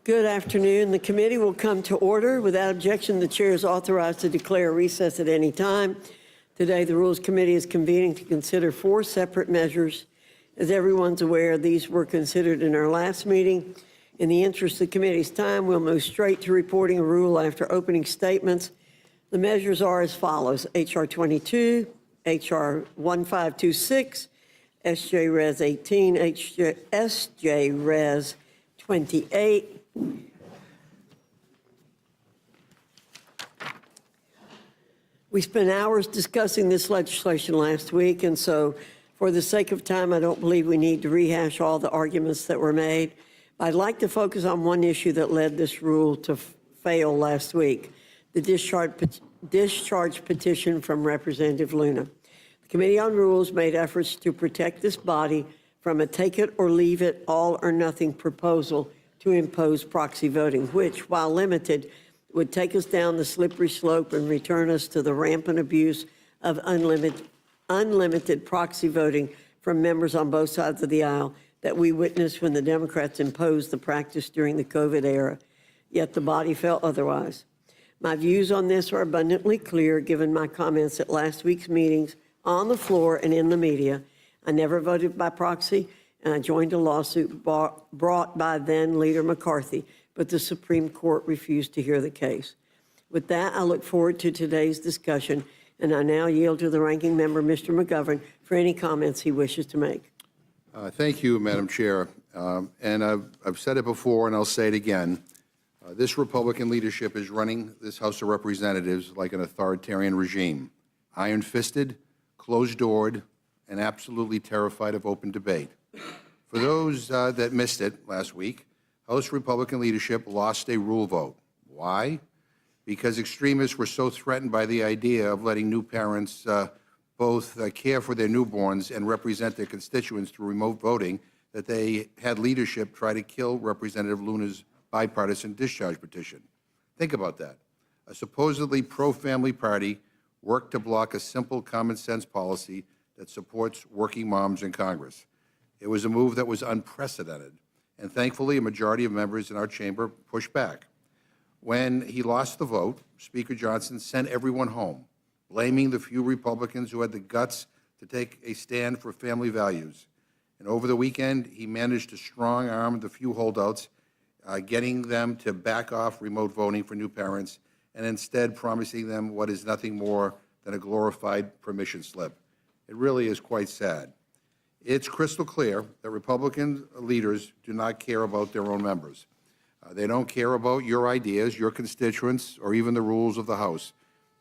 Good afternoon. The committee will come to order. Without objection, the chair is authorized to declare a recess at any time. Today, the Rules Committee is convening to consider 4 separate measures. As everyone's aware, these were considered in our last meeting. In the interest of the committee's time, we'll move straight to reporting a rule after opening statements. The measures are as follows: H.R. 22, H.R. 1526, S.J. Res. 18, S.J. Res. 28. We spent hours discussing this legislation last week, and so for the sake of time, I don't believe we need to rehash all the arguments that were made. I'd like to focus on one issue that led this rule to fail last week, the discharge petition from Representative Luna. The Committee on Rules made efforts to protect this body from a take-it-or-leave-it, all-or-nothing proposal to impose proxy voting, which, while limited, would take us down the slippery slope and return us to the rampant abuse of unlimited proxy voting from members on both sides of the aisle that we witnessed when the Democrats imposed the practice during the COVID era, yet the body felt otherwise. My views on this are abundantly clear given my comments at last week's meetings on the floor and in the media. I never voted by proxy, and I joined a lawsuit brought by then-Leader McCarthy, but the Supreme Court refused to hear the case. With that, I look forward to today's discussion, and I now yield to the ranking member, Mr. McGovern, for any comments he wishes to make. Thank you, Madam Chair. And I've said it before, and I'll say it again. This Republican leadership is running this House of Representatives like an authoritarian regime, iron-fisted, closed-doored, and absolutely terrified of open debate. For those that missed it last week, House Republican leadership lost a rule vote. Why? Because extremists were so threatened by the idea of letting new parents both care for their newborns and represent their constituents through remote voting that they had leadership try to kill Representative Luna's bipartisan discharge petition. Think about that. A supposedly pro-family party worked to block a simple common-sense policy that supports working moms in Congress. It was a move that was unprecedented, and thankfully a majority of members in our chamber pushed back. When he lost the vote, Speaker Johnson sent everyone home, blaming the few Republicans who had the guts to take a stand for family values. And over the weekend, he managed to strong-arm the few holdouts, getting them to back off remote voting for new parents, and instead promising them what is nothing more than a glorified permission slip. It really is quite sad. It's crystal clear that Republican leaders do not care about their own members. They don't care about your ideas, your constituents, or even the rules of the House.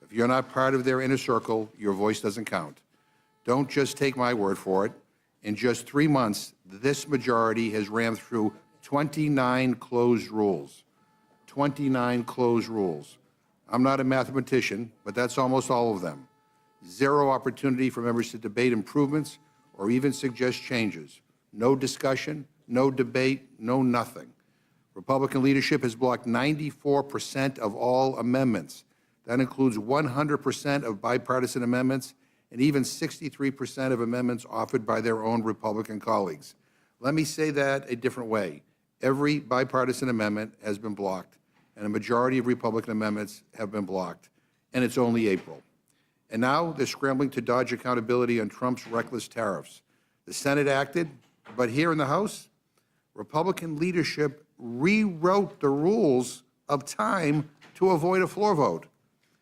If you're not part of their inner circle, your voice doesn't count. Don't just take my word for it. In just 3 months, this majority has rammed through 29 closed rules. 29 closed rules. I'm not a mathematician, but that's almost all of them. Zero opportunity for members to debate improvements or even suggest changes. No discussion, no debate, no nothing. Republican leadership has blocked 94% of all amendments. That includes 100% of bipartisan amendments and even 63% of amendments offered by their own Republican colleagues. Let me say that a different way. Every bipartisan amendment has been blocked, and a majority of Republican amendments have been blocked, and it's only April. And now they're scrambling to dodge accountability on Trump's reckless tariffs. The Senate acted, but here in the House, Republican leadership rewrote the rules of time to avoid a floor vote.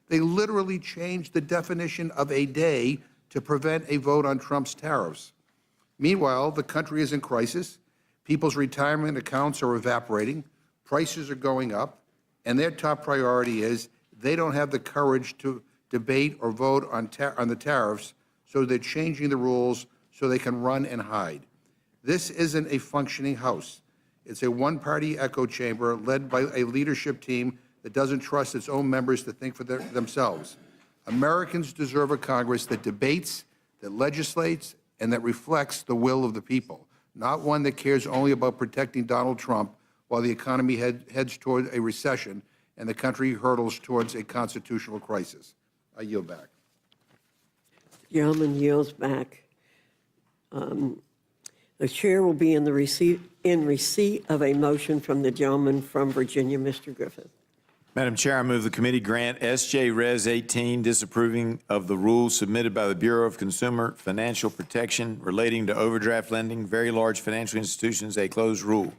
They literally changed the definition of a day to prevent a vote on Trump's tariffs. Meanwhile, the country is in crisis. People's retirement accounts are evaporating. Prices are going up. And their top priority is they don't have the courage to debate or vote on the tariffs, so they're changing the rules so they can run and hide. This isn't a functioning House. It's a one-party echo chamber led by a leadership team that doesn't trust its own members to think for themselves. Americans deserve a Congress that debates, that legislates, and that reflects the will of the people, not one that cares only about protecting Donald Trump while the economy heads toward a recession and the country hurtles towards a constitutional crisis. I yield back. The gentleman yields back. The chair will be in receipt of a motion from the gentleman from Virginia, Mr. Griffith. Madam Chair, I move the committee grant S.J. Res. 18 disapproving of the rules submitted by the Bureau of Consumer Financial Protection relating to overdraft lending, very large financial institutions, a closed rule.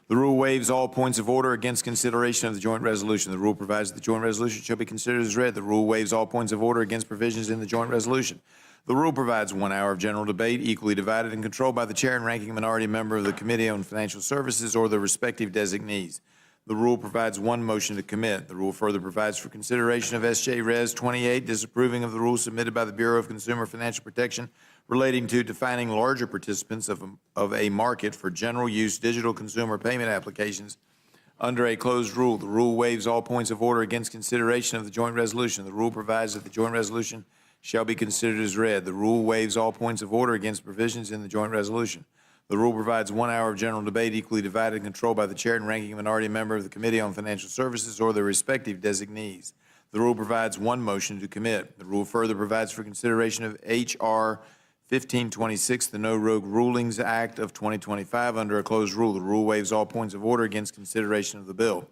The rule waives all points of order against consideration of the joint resolution. The rule provides that the joint resolution shall be considered as read. The rule waives all points of order against provisions in the joint resolution. The rule provides 1 hour of general debate, equally divided and controlled by the chair and ranking minority member of the Committee on Financial Services or their respective designees. The rule provides 1 motion to commit. The rule further provides for consideration of S.J. Res. 28, disapproving of the rules submitted by the Bureau of Consumer Financial Protection relating to defining larger participants of a market for general use digital consumer payment applications under a closed rule. The rule waives all points of order against consideration of the joint resolution. The rule provides that the joint resolution shall be considered as read. The rule waives all points of order against provisions in the joint resolution. The rule provides 1 hour of general debate, equally divided and controlled by the chair and ranking minority member of the Committee on Financial Services or their respective designees. The rule provides 1 motion to commit. The rule further provides for consideration of H.R. 1526, the No Rogue Rulings Act of 2025, under a closed rule. The rule waives all points of order against consideration of the bill.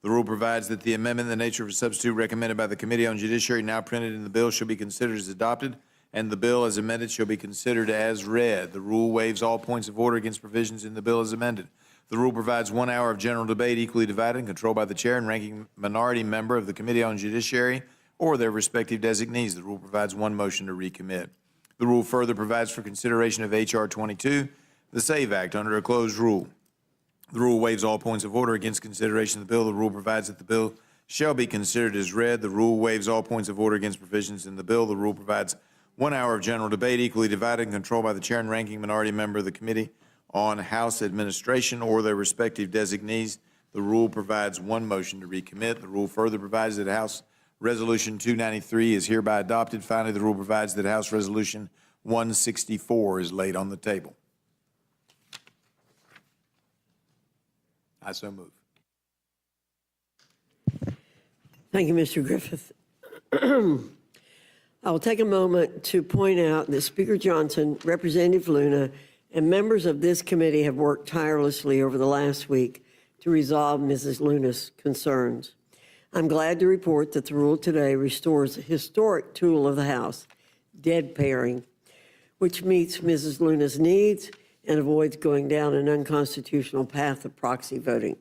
The rule provides that the amendment in the nature of a substitute recommended by the Committee on Judiciary now printed in the bill shall be considered as adopted, and the bill as amended shall be considered as read. The rule waives all points of order against provisions in the bill as amended. The rule provides 1 hour of general debate, equally divided and controlled by the chair and ranking minority member of the Committee on Judiciary or their respective designees. The rule provides 1 motion to recommit. The rule further provides for consideration of H.R. 22, the SAVE Act, under a closed rule. The rule waives all points of order against consideration of the bill. The rule provides that the bill shall be considered as read. The rule waives all points of order against provisions in the bill. The rule provides 1 hour of general debate, equally divided and controlled by the chair and ranking minority member of the Committee on House Administration or their respective designees. The rule provides 1 motion to recommit. The rule further provides that House Resolution 293 is hereby adopted. Finally, the rule provides that House Resolution 164 is laid on the table. I so move. Thank you, Mr. Griffith. I will take a moment to point out that Speaker Johnson, Representative Luna, and members of this committee have worked tirelessly over the last week to resolve Mrs. Luna's concerns. I'm glad to report that the rule today restores a historic tool of the House, dead pairing, which meets Mrs. Luna's needs and avoids going down an unconstitutional path of proxy voting.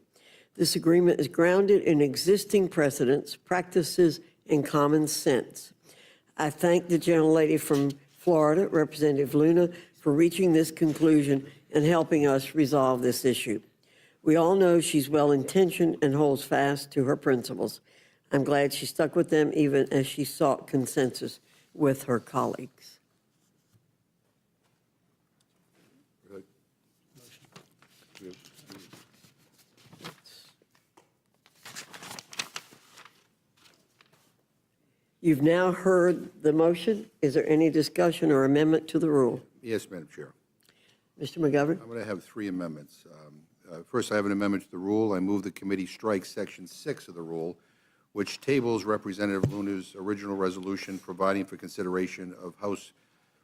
This agreement is grounded in existing precedents, practices, and common sense. I thank the gentlelady from Florida, Representative Luna, for reaching this conclusion and helping us resolve this issue. We all know she's well-intentioned and holds fast to her principles. I'm glad she stuck with them even as she sought consensus with her colleagues. You've now heard the motion. Is there any discussion or amendment to the rule? Yes, Madam Chair. Mr. McGovern? I'm going to have 3 amendments. First, I have an amendment to the rule. I move the committee strike Section 6 of the rule, which tables Representative Luna's original resolution providing for consideration of House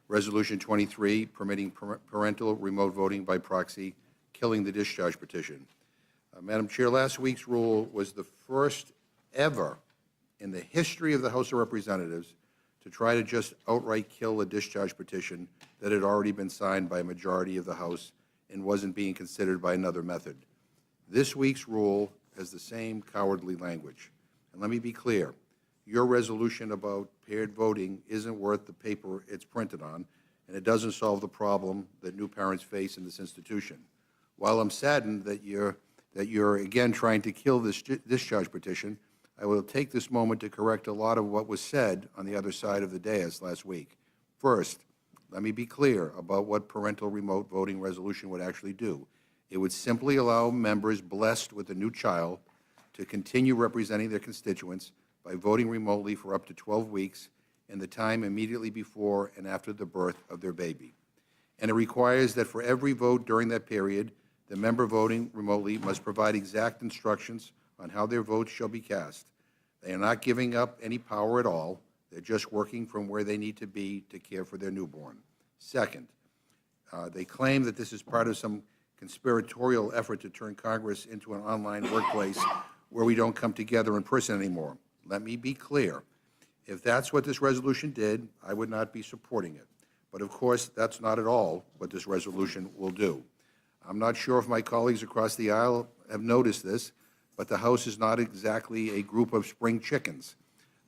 Resolution 23, permitting parental remote voting by proxy, killing the discharge petition. Madam Chair, last week's rule was the first ever in the history of the House of Representatives to try to just outright kill a discharge petition that had already been signed by a majority of the House and wasn't being considered by another method. This week's rule has the same cowardly language. And let me be clear, your resolution about paired voting isn't worth the paper it's printed on, and it doesn't solve the problem that new parents face in this institution. While I'm saddened that you're again trying to kill this discharge petition, I will take this moment to correct a lot of what was said on the other side of the dais last week. First, let me be clear about what parental remote voting resolution would actually do. It would simply allow members blessed with a new child to continue representing their constituents by voting remotely for up to 12 weeks in the time immediately before and after the birth of their baby. And it requires that for every vote during that period, the member voting remotely must provide exact instructions on how their votes shall be cast. They are not giving up any power at all. They're just working from where they need to be to care for their newborn. Second, They claim that this is part of some conspiratorial effort to turn Congress into an online workplace where we don't come together in person anymore. Let me be clear. If that's what this resolution did, I would not be supporting it. But of course, that's not at all what this resolution will do. I'm not sure if my colleagues across the aisle have noticed this, but the House is not exactly a group of spring chickens.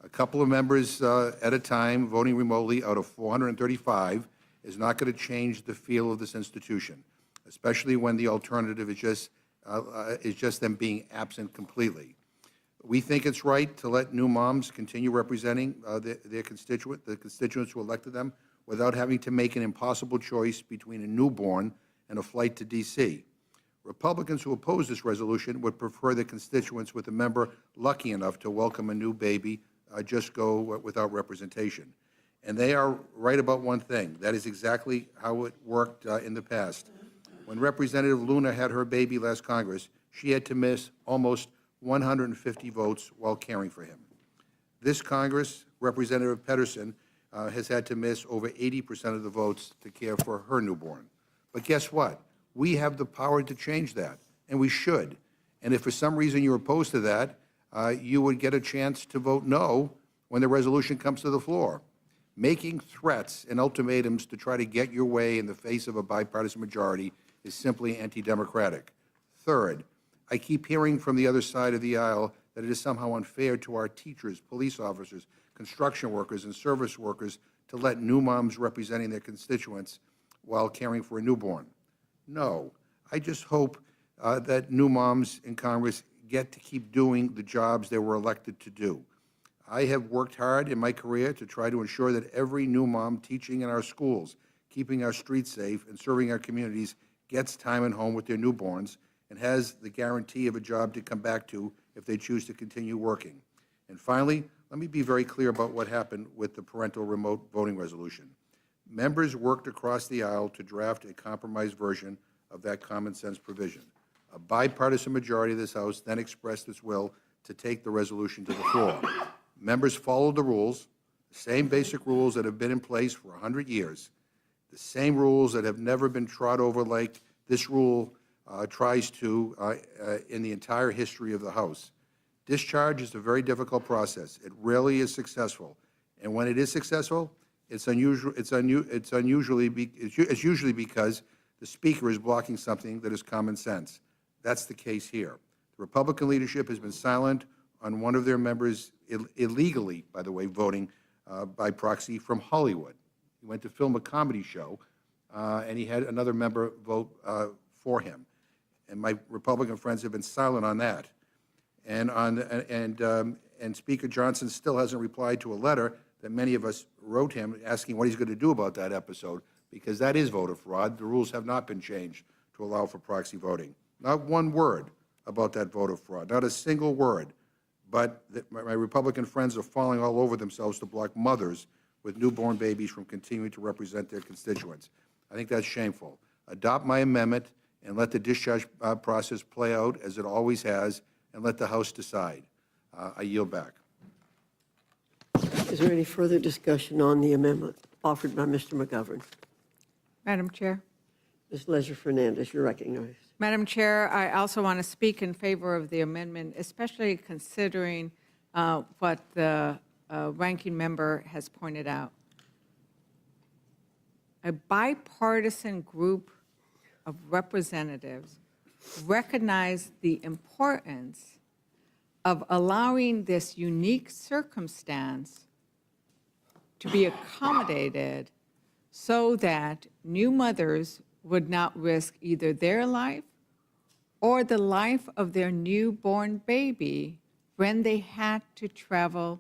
A couple of members at a time voting remotely out of 435 is not going to change the feel of this institution, especially when the alternative is just them being absent completely. We think it's right to let new moms continue representing the constituents who elected them, without having to make an impossible choice between a newborn and a flight to D.C. Republicans who oppose this resolution would prefer the constituents with a member lucky enough to welcome a new baby just go without representation. And they are right about one thing. That is exactly how it worked in the past. When Representative Luna had her baby last Congress, she had to miss almost 150 votes while caring for him. This Congress, Representative Pedersen has had to miss over 80% of the votes to care for her newborn. But guess what? We have the power to change that, and we should. And if for some reason you're opposed to that, you would get a chance to vote no when the resolution comes to the floor. Making threats and ultimatums to try to get your way in the face of a bipartisan majority is simply anti-democratic. Third, I keep hearing from the other side of the aisle that it is somehow unfair to our teachers, police officers, construction workers, and service workers to let new moms representing their constituents while caring for a newborn. No, I just hope that new moms in Congress get to keep doing the jobs they were elected to do. I have worked hard in my career to try to ensure that every new mom teaching in our schools, keeping our streets safe, and serving our communities gets time at home with their newborns and has the guarantee of a job to come back to if they choose to continue working. And finally, let me be very clear about what happened with the parental remote voting resolution. Members worked across the aisle to draft a compromise version of that common sense provision. A bipartisan majority of this House then expressed its will to take the resolution to the floor. Members followed the rules, the same basic rules that have been in place for 100 years, the same rules that have never been trod over like this rule tries to in the entire history of the House. Discharge is a very difficult process. It rarely is successful, and when it is successful, it's usually because the Speaker is blocking something that is common sense. That's the case here. The Republican leadership has been silent on one of their members illegally, by the way, voting by proxy from Hollywood. He went to film a comedy show, and he had another member vote for him. And my Republican friends have been silent on that. And Speaker Johnson still hasn't replied to a letter that many of us wrote him asking what he's going to do about that episode, because that is voter fraud. The rules have not been changed to allow for proxy voting. Not one word about that voter fraud, not a single word. But my Republican friends are falling all over themselves to block mothers with newborn babies from continuing to represent their constituents. I think that's shameful. Adopt my amendment and let the discharge process play out as it always has, and let the House decide. I yield back. Is there any further discussion on the amendment offered by Mr. McGovern? Madam Chair. Ms. Leisure-Fernandez, you're recognized. Madam Chair, I also want to speak in favor of the amendment, especially considering what the ranking member has pointed out. A bipartisan group of representatives recognize the importance of allowing this unique circumstance to be accommodated so that new mothers would not risk either their life or the life of their newborn baby when they had to travel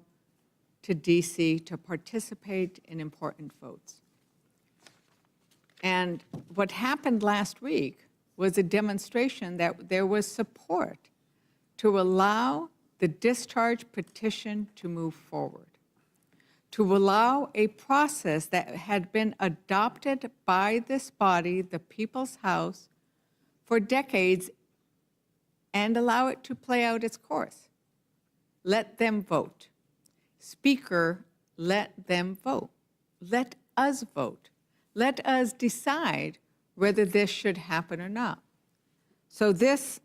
to D.C. to participate in important votes. And what happened last week was a demonstration that there was support to allow the discharge petition to move forward, to allow a process that had been adopted by this body, the People's House, for decades, and allow it to play out its course. Let them vote. Speaker, let them vote. Let us vote. Let us decide whether this should happen or not. So this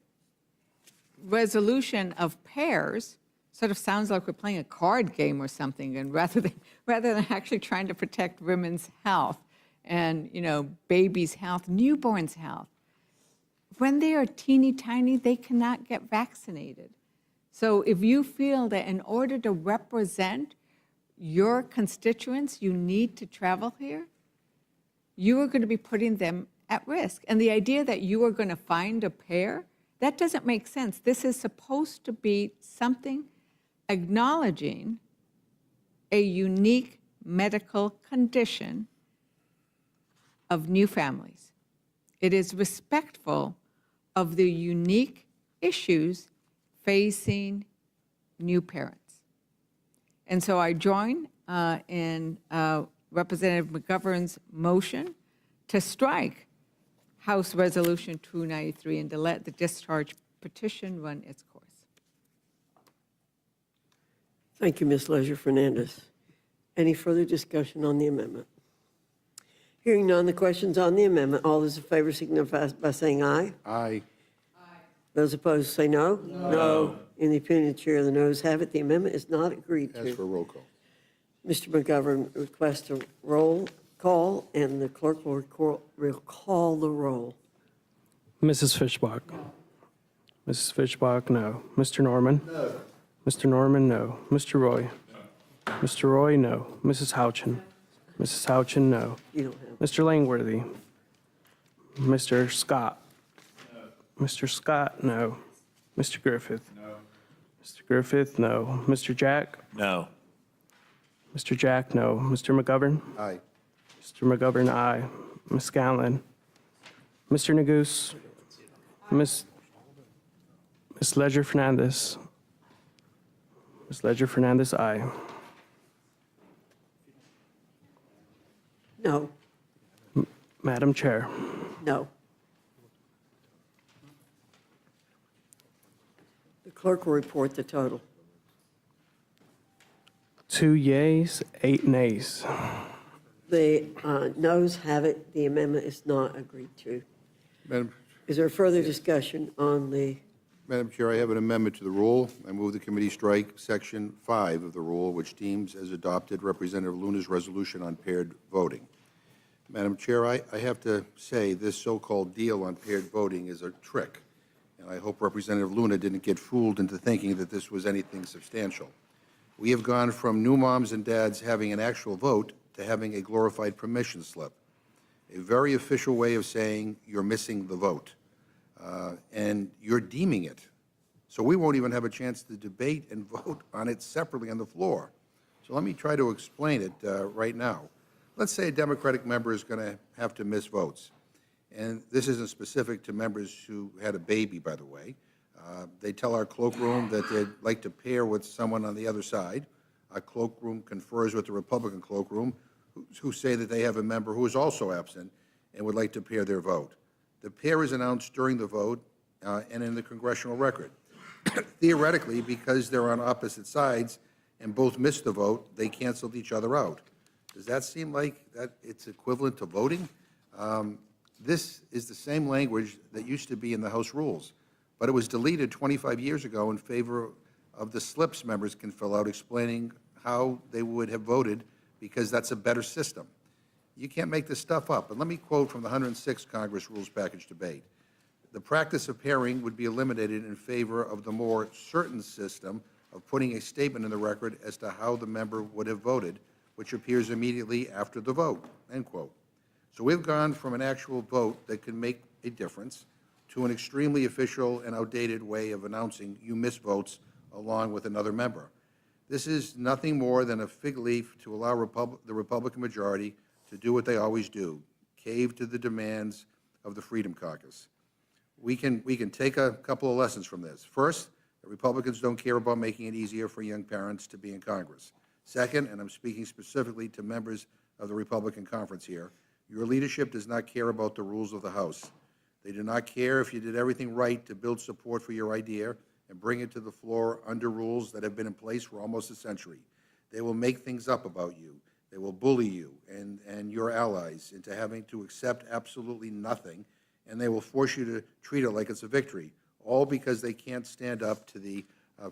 resolution of pairs sort of sounds like we're playing a card game or something, and rather than actually trying to protect women's health and, babies' health, newborns' health. When they are teeny tiny, they cannot get vaccinated. So if you feel that in order to represent your constituents, you need to travel here, you are going to be putting them at risk. And the idea that you are going to find a pair, that doesn't make sense. This is supposed to be something acknowledging a unique medical condition of new families. It is respectful of the unique issues facing new parents. And so I join in Representative McGovern's motion to strike House Resolution 293 and to let the discharge petition run its course. Thank you, Ms. Leisure-Fernandez. Any further discussion on the amendment? Hearing none, the questions on the amendment, all those in favor signify by saying aye. Aye. Those opposed say no. No. In the opinion of the chair, the noes have it. The amendment is not agreed Ask for a to. roll call. Mr. McGovern requests a roll call, and the clerk will call the roll. Mrs. Fishbach. Mrs. Fishbach, no. Mr. Norman? No. Mr. Norman, no. Mr. Roy? No. Mr. Roy, no. Mrs. Houchin? Mrs. Houchin, no. You don't have. Mr. Langworthy? Mr. Scott? No. Mr. Scott, no. Mr. Griffith? No. Mr. Griffith, no. Mr. Jack? No. Mr. Jack, no. Mr. McGovern? Aye. Mr. McGovern, aye. Ms. Scanlon? Mr. Neguse? Ms. Leisure-Fernandez? Ms. Leisure-Fernandez, aye. No. Madam Chair, No. The clerk will report the total. 2 yeas, 8 nays. The noes have it. The amendment is not agreed to. Madam Is there further discussion on the, Madam Chair, I have an amendment to the rule. I move the committee strike Section 5 of the rule, which deems as adopted Representative Luna's resolution on paired voting. Madam Chair, I have to say this so-called deal on paired voting is a trick, and I hope Representative Luna didn't get fooled into thinking that this was anything substantial. We have gone from new moms and dads having an actual vote to having a glorified permission slip, a very official way of saying you're missing the vote. And you're deeming it. So we won't even have a chance to debate and vote on it separately on the floor. So let me try to explain it right now. Let's say a Democratic member is going to have to miss votes. And this isn't specific to members who had a baby, by the way. They tell our cloakroom that they'd like to pair with someone on the other side. Our cloakroom confers with the Republican cloakroom, who say that they have a member who is also absent and would like to pair their vote. The pair is announced during the vote and in the congressional record. Theoretically, because they're on opposite sides and both missed the vote, they canceled each other out. Does that seem like that it's equivalent to voting? This is the same language that used to be in the House rules, but it was deleted 25 years ago in favor of the slips members can fill out explaining how they would have voted because that's a better system. You can't make this stuff up. And let me quote from the 106th Congress Rules Package debate. The practice of pairing would be eliminated in favor of the more certain system of putting a statement in the record as to how the member would have voted, which appears immediately after the vote, end quote. So we've gone from an actual vote that can make a difference to an extremely official and outdated way of announcing you miss votes along with another member. This is nothing more than a fig leaf to allow the Republican majority to do what they always do, cave to the demands of the Freedom Caucus. We can take a couple of lessons from this. First, the Republicans don't care about making it easier for young parents to be in Congress. Second, and I'm speaking specifically to members of the Republican conference here, your leadership does not care about the rules of the House. They do not care if you did everything right to build support for your idea and bring it to the floor under rules that have been in place for almost a century. They will make things up about you. They will bully you and your allies into having to accept absolutely nothing, and they will force you to treat it like it's a victory, all because they can't stand up to the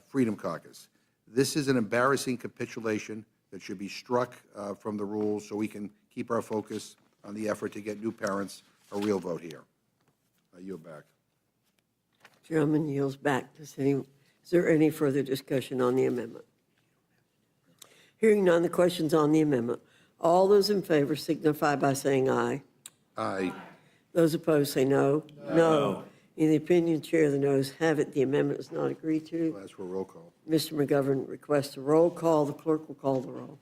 Freedom Caucus. This is an embarrassing capitulation that should be struck from the rules so we can keep our focus on the effort to get new parents a real vote here. I yield back. Gentleman yields back. Is there any further discussion on the amendment? Hearing none, the question's on the amendment. All those in favor signify by saying aye. Aye. Those opposed say no. No. In the opinion, Chair, the noes have it. The amendment is not agreed to. I'll ask for a roll call. Mr. McGovern requests a roll call. The clerk will call the roll.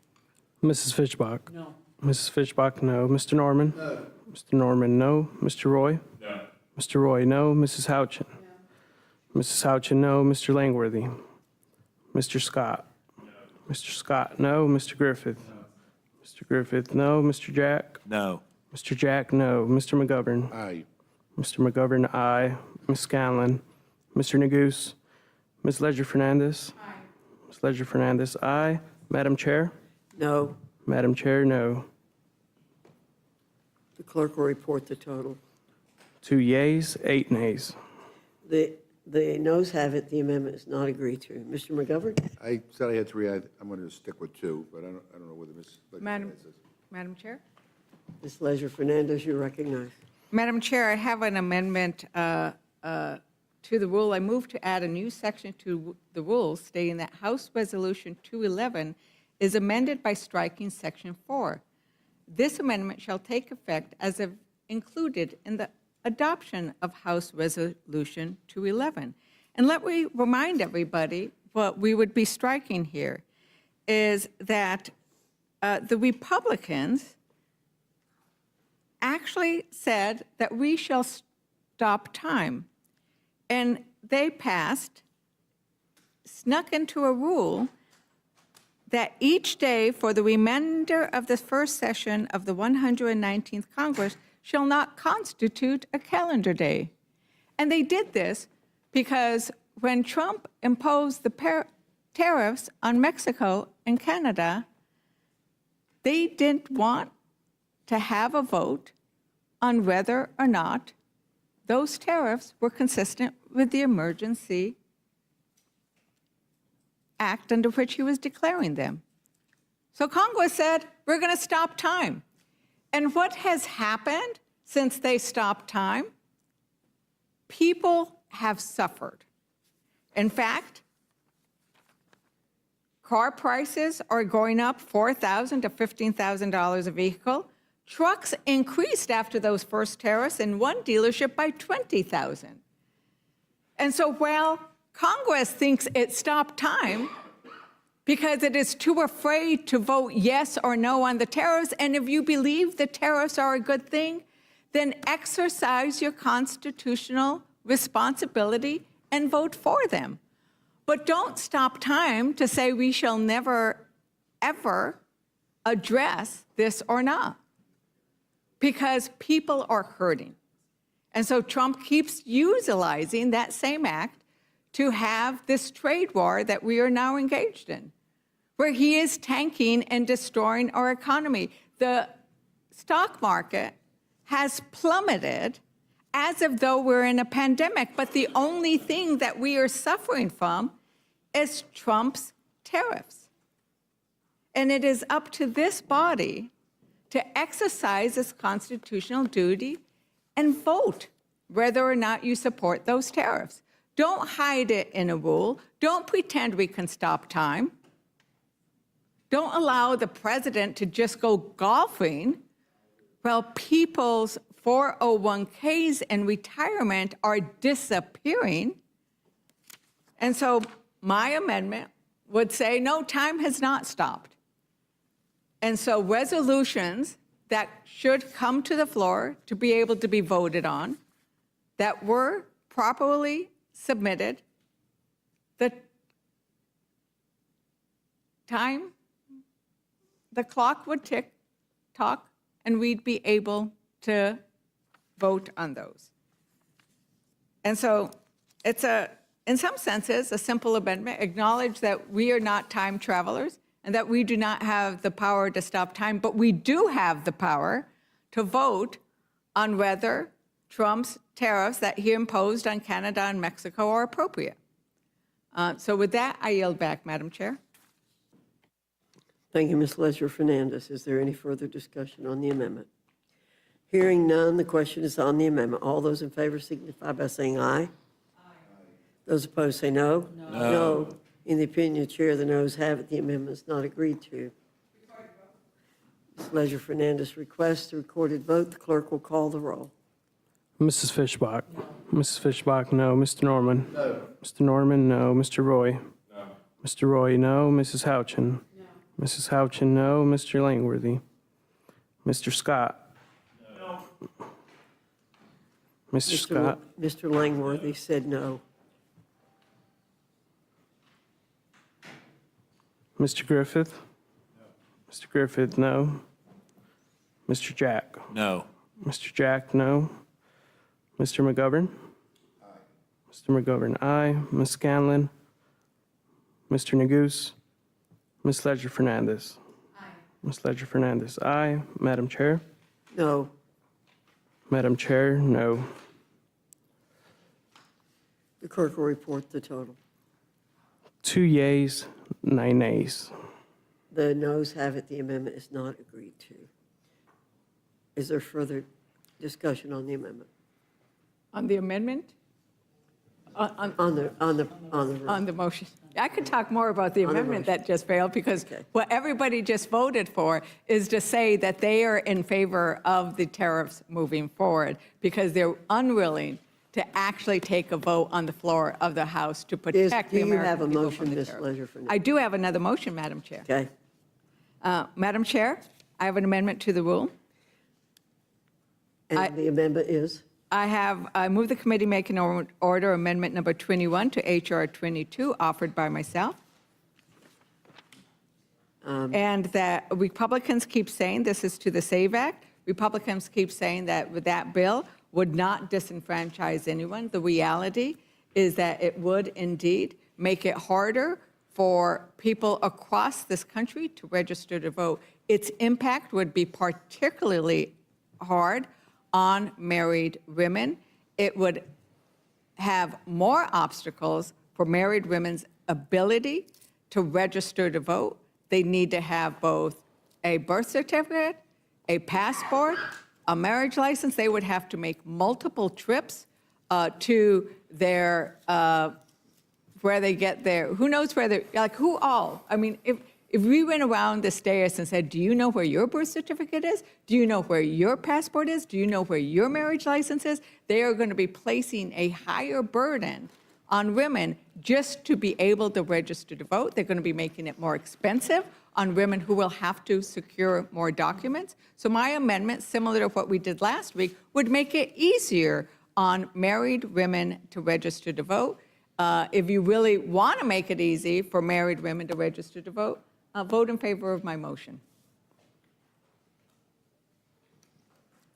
Mrs. Fishbach? No. Mrs. Fishbach, no. Mr. Norman? No. Mr. Norman, no. Mr. Roy? No. Mr. Roy, no. Mrs. Houchin? No. Mrs. Houchin, no. Mr. Langworthy? Mr. Scott? No. Mr. Scott, no. Mr. Griffith? No. Mr. Griffith, no. Mr. Jack? No. Mr. Jack, no. Mr. McGovern? Aye. Mr. McGovern, aye. Ms. Scanlon? Mr. Neguse? Ms. Ledger-Fernandez? Aye. Ms. Ledger-Fernandez, aye. Madam Chair? No. Madam Chair, no. The clerk will report the total. 2 yeas, 8 nays. The noes have it. The amendment is not agreed to. Mr. McGovern? I said I had three. I'm going to stick with two, but I don't know whether Ms. Madam Chair? Ms. Ledger-Fernandez, you recognize. Madam Chair, I have an amendment to the rule. I move to add a new section to the rules stating that House Resolution 211 is amended by striking Section 4. This amendment shall take effect as of included in the adoption of House Resolution 211. And let me remind everybody what we would be striking here is that the Republicans actually said that we shall stop time. And they snuck into a rule that each day for the remainder of the first session of the 119th Congress shall not constitute a calendar day. And they did this because when Trump imposed the tariffs on Mexico and Canada, they didn't want to have a vote on whether or not those tariffs were consistent with the emergency act under which he was declaring them. So Congress said, we're going to stop time. And what has happened since they stopped time? People have suffered. In fact, car prices are going up $4,000 to $15,000 a vehicle. Trucks increased after those first tariffs in one dealership by 20,000. And so while Congress thinks it stopped time because it is too afraid to vote yes or no on the tariffs, and if you believe the tariffs are a good thing, then exercise your constitutional responsibility and vote for them. But don't stop time to say we shall never, ever address this or not, because people are hurting. And so Trump keeps utilizing that same act to have this trade war that we are now engaged in, where he is tanking and destroying our economy. The stock market has plummeted as if though we're in a pandemic, but the only thing that we are suffering from is Trump's tariffs. And it is up to this body to exercise its constitutional duty and vote whether or not you support those tariffs. Don't hide it in a rule. Don't pretend we can stop time. Don't allow the president to just go golfing while people's 401ks and retirement are disappearing. And so my amendment would say, no, time has not stopped. And so resolutions that should come to the floor to be able to be voted on, that were properly submitted, the clock would tick-tock, and we'd be able to vote on those. And so it's in some senses, a simple amendment, acknowledge that we are not time travelers, and that we do not have the power to stop time, but we do have the power to vote on whether Trump's tariffs that he imposed on Canada and Mexico are appropriate. So with that, I yield back, Madam Chair. Thank you, Ms. Ledger-Fernandez. Is there any further discussion on the amendment? Hearing none, the question is on the amendment. All those in favor signify by saying aye. Aye. Those opposed say no. No. In the opinion of the chair, the noes have it. The amendment is not agreed to. Ms. Ledger-Fernandez requests a recorded vote. The clerk will call the roll. Mrs. Fishbach? No. Mrs. Fishbach, no. Mr. Norman? No. Mr. Norman, no. Mr. Roy? No. Mr. Roy, no. Mrs. Houchin? No. Mrs. Houchin, no. Mr. Langworthy? Mr. Scott? No. Mr. Scott? Mr. Langworthy said no. Mr. Griffith? No. Mr. Griffith, no. Mr. Jack? No. Mr. Jack, no. Mr. McGovern? Aye. Mr. McGovern, aye. Ms. Scanlon? Mr. Neguse? Ms. Ledger-Fernandez? Aye. Ms. Ledger-Fernandez, aye. Madam Chair? No. Madam Chair, no. The clerk will report the total. 2 yeas, 9 nays. The noes have it. The amendment is not agreed to. Is there further discussion on the amendment? On the amendment? On the motion. I could talk more about the amendment that just failed, because what everybody just voted for is to say that they are in favor of the tariffs moving forward, because they're unwilling to actually take a vote on the floor of the House to protect the American people from the tariffs. Do you have a motion, Ms. Ledger-Fernandez? I do have another motion, Madam Chair. Okay. Madam Chair, I have an amendment to the rule. And the amendment is? I move the committee make an order amendment number 21 to H.R. 22 offered by myself. And that Republicans keep saying, this is to the SAVE Act, Republicans keep saying that with that bill would not disenfranchise anyone. The reality is that it would indeed make it harder for people across this country to register to vote. Its impact would be particularly hard on married women. It would have more obstacles for married women's ability to register to vote. They need to have both a birth certificate, a passport, a marriage license. They would have to make multiple trips to their, where they get their, who knows where they're, like who all? I mean, if we went around this dais and said, do you know where your birth certificate is? Do you know where your passport is? Do you know where your marriage license is? They are going to be placing a higher burden on women just to be able to register to vote. They're going to be making it more expensive on women who will have to secure more documents. So my amendment, similar to what we did last week, would make it easier on married women to register to vote. If you really want to make it easy for married women to register to vote, vote in favor of my motion.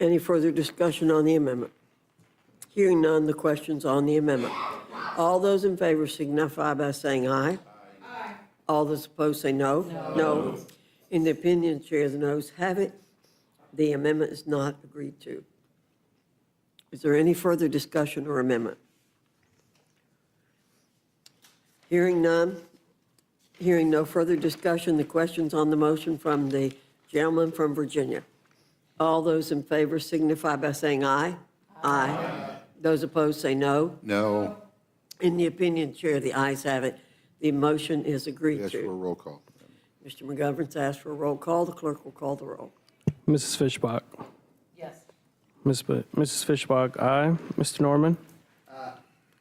Any further discussion on the amendment? Hearing none, the question's on the amendment. All those in favor signify by saying aye. Aye. All those opposed say no. No. In the opinion of the chair, the noes have it. The amendment is not agreed to. Is there any further discussion or amendment? Hearing none, hearing no further discussion, the question's on the motion from the gentleman from Virginia. All those in favor signify by saying aye. Aye. Those opposed say no. No. In the opinion of the chair, the ayes have it. The motion is agreed Ask for a to. roll call. Mr. McGovern's asked for a roll call. The clerk will call the roll. Mrs. Fishbach? Yes. Mrs. Fishbach, aye. Mr. Norman? Aye.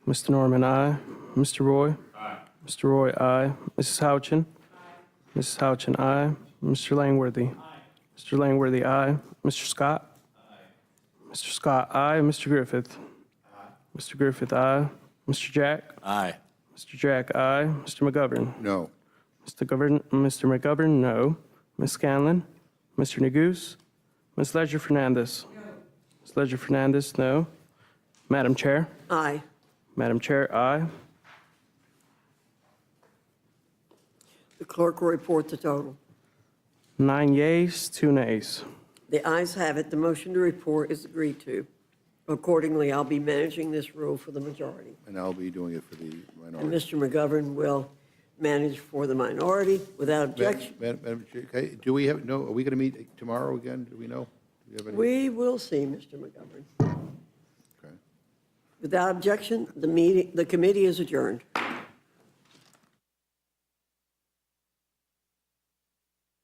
Mr. Norman, aye. Mr. Roy? Aye. Mr. Roy, aye. Mrs. Houchin? Aye. Mrs. Houchin, aye. Mr. Langworthy? Aye. Mr. Langworthy, aye. Mr. Scott? Aye. Mr. Scott, aye. Mr. Griffith? Aye. Mr. Griffith, aye. Mr. Jack? Aye. Mr. Jack, aye. Mr. McGovern? No. Mr. McGovern, no. Ms. Scanlon? Mr. Neguse? Ms. Ledger-Fernandez? No. Ms. Ledger-Fernandez, no. Madam Chair? Aye. Madam Chair, aye. The clerk will report the total. 9 yeas, 2 nays. The ayes have it. The motion to report is agreed to. Accordingly, I'll be managing this rule for the majority. And I'll be doing it for the And minority. Mr. McGovern will manage for the minority without objection. Madam Chair, okay, do we have, no, are we going to meet tomorrow again? Do we know? Do we have any? We will see, Mr. McGovern. Okay. Without objection, the committee is adjourned.